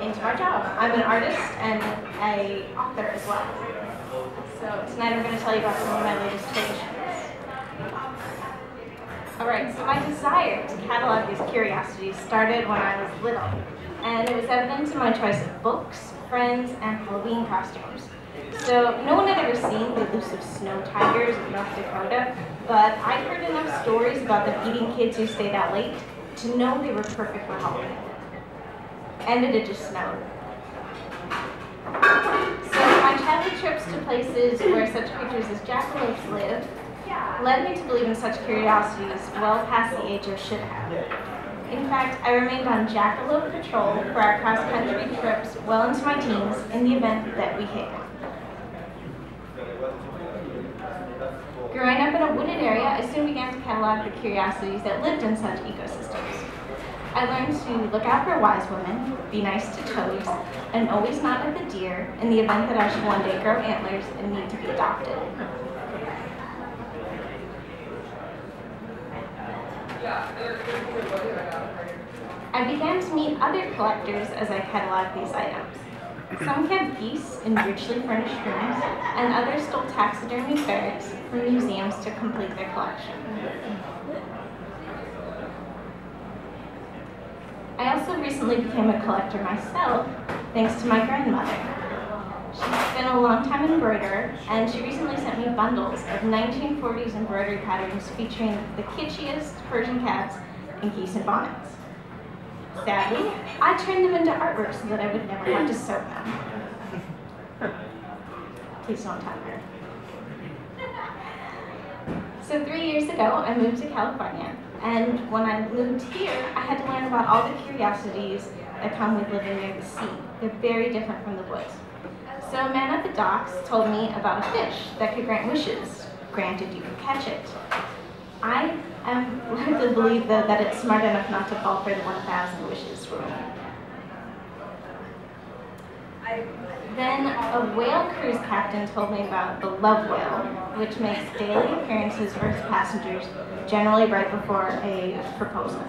into our job. I'm an artist and an author as well. So tonight I'm going to tell you about some of my latest creations. Alright, so my desire to catalog these curiosities started when I was little, and it was evident in my choice of books, friends, and Halloween costumes. So no one had ever seen the elusive snow tigers of North Dakota, but I'd heard enough stories about them eating kids who stayed out late to know they were perfect for Halloween. And it had just snowed. So my childhood trips to places where such creatures as jackalopes live led me to believe in such curiosities well past the age of should have. In fact, I remained on jackalope patrol for our cross-country trips well into my teens in the event that we hit one. Growing up in a wooded area, I soon began to catalog the curiosities that lived in such ecosystems. I learned to look out for wise women, be nice to toads, and always nod at the deer in the event that I should one day grow antlers and need to be adopted. I began to meet other collectors as I cataloged these items. Some kept geese in richly furnished rooms, and others stole taxidermy ferrets from museums to complete their collection. I also recently became a collector myself, thanks to my grandmother. She's been a long-time embroiderer, and she recently sent me bundles of 1940s embroidery patterns featuring the kitschiest Persian cats and geese in bonnets. Sadly, I turned them into artwork so that I would never have to sew them. Please don't tell her. So 3 years ago, I moved to California, and when I moved here, I had to learn about all the curiosities that come with living near the sea. They're very different from the woods. So a man at the docks told me about a fish that could grant wishes, granted you could catch it. I am led to believe, though, that it's smart enough not to fall for the 1,000 wishes rule. Then a whale cruise captain told me about the love whale, which makes daily appearances for its passengers, generally right before a proposal.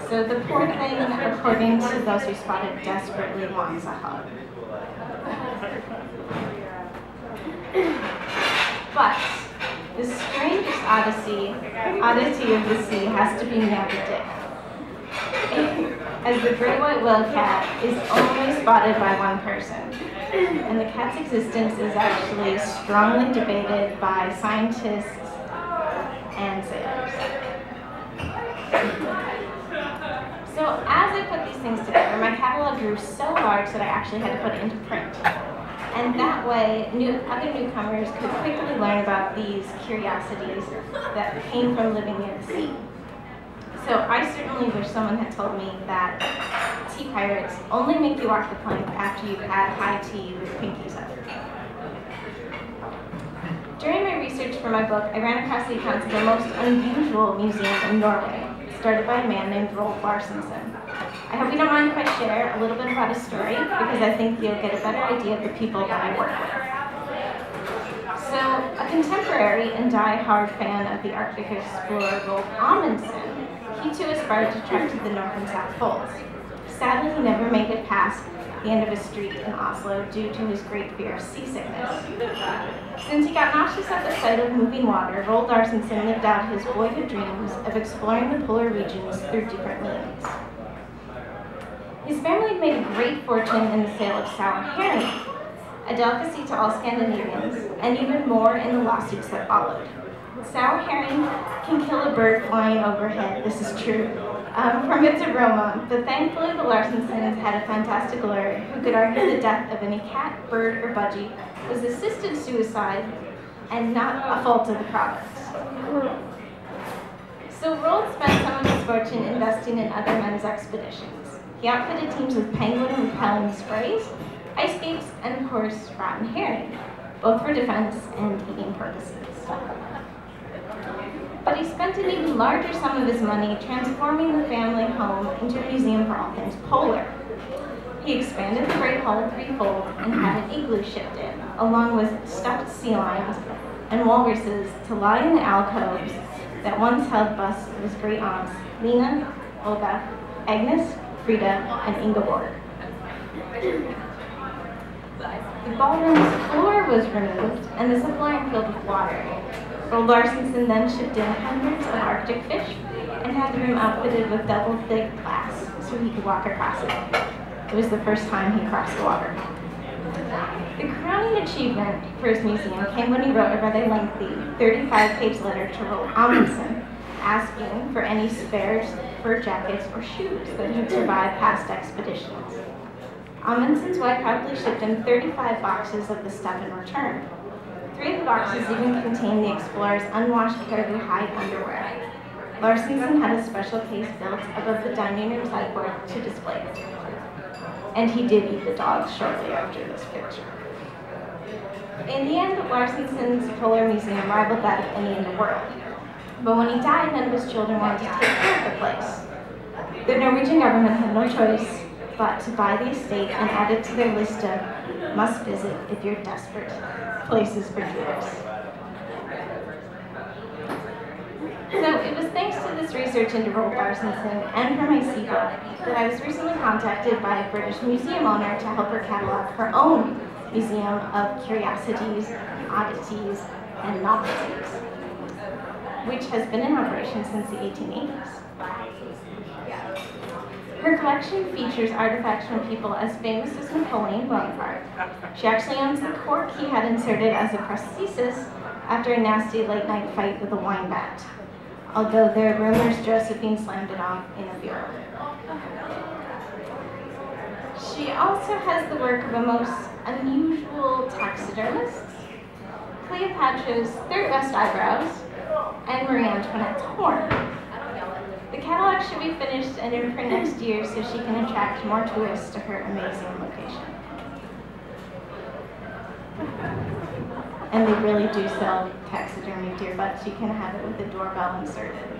So the poor thing, according to those who spot it, desperately wants a hug. But the strangest oddity of the sea has to be Moby Dick, as the great white whale cat is only spotted by one person, and the cat's existence is actually strongly debated by scientists and sailors. So as I put these things together, my catalog grew so large that I actually had to put it into print. And that way, other newcomers could quickly learn about these curiosities that came from living near the sea. So I certainly wish someone had told me that tea pirates only make you walk the plank after you've had high tea with pinkies up. During my research for my book, I ran across the accounts of the most unusual museum in Norway, started by a man named Rolf Larsson. I hope you don't mind if I share a little bit about his story, because I think you'll get a better idea of the people that I work with. So, a contemporary and die-hard fan of the Arctic explorer Rolf Amundsen, he too aspired to trek to the North and South Poles. Sadly, he never made it past the end of his street in Oslo due to his great fear of seasickness. Since he got nauseous at the sight of moving water, Rolf Larsson lived out his boyhood dreams of exploring the polar regions through different means. His family had made a great fortune in the sale of sour herring, a delicacy to all Scandinavians, and even more in the lawsuits that followed. Sour herring can kill a bird flying overhead, this is true, from its aroma, but thankfully the Larsons had a fantastic lawyer who could argue the death of any cat, bird, or budgie was assisted suicide and not a fault of the product. So Roald spent some of his fortune investing in other men's expeditions. He outfitted teams with penguin repelling sprays, ice skates, and of course, rotten herring, both for defense and eating purposes. But he spent an even larger sum of his money transforming the family home into a museum for all things polar. He expanded the Great Hall threefold and had an igloo shipped in, along with stuffed sea lions and walruses to lie in the alcoves that once held busts of his great aunts, Lena, Olga, Agnes, Frida, and Ingeborg. The ballroom's floor was removed and the subflooring filled with water. Roald Larsenson then shipped in hundreds of Arctic fish and had the room outfitted with double-thick glass so he could walk across it. It was the first time he crossed the water. The crowning achievement for his museum came when he wrote a rather lengthy 35-page letter to Roald Amundsen asking for any spares fur jackets or shoes that had survived past expeditions. Amundsen's wife proudly shipped him 35 boxes of the stuff in return. 3 of the boxes even contained the explorer's unwashed caribou hide underwear. Larsenson had a special case built above the dining room sideboard to display it. And he did eat the dogs shortly after this picture. In the end, Larsenson's polar museum rivaled that of any in the world. But when he died, none of his children wanted to take care of the place. The Norwegian government had no choice but to buy the estate and add it to their list of must visit if you're desperate places for tourists. So it was thanks to this research into Roald Larsenson and for my sea book that I was recently contacted by a British museum owner to help her catalog her own museum of curiosities, oddities, and novelties, which has been in operation since the 1880s. Her collection features artifacts from people as famous as Napoleon Bonaparte. She actually owns the cork he had inserted as a prosthesis after a nasty late-night fight with a wine bat, although there are rumors Josephine slammed it off in a bureau. She also has the work of a most unusual taxidermist, Cleopatra's third best eyebrows, and Marie Antoinette's horn. The catalog should be finished and in print next year so she can attract more tourists to her amazing location. And they really do sell taxidermy deer butts. You can have it with the doorbell inserted.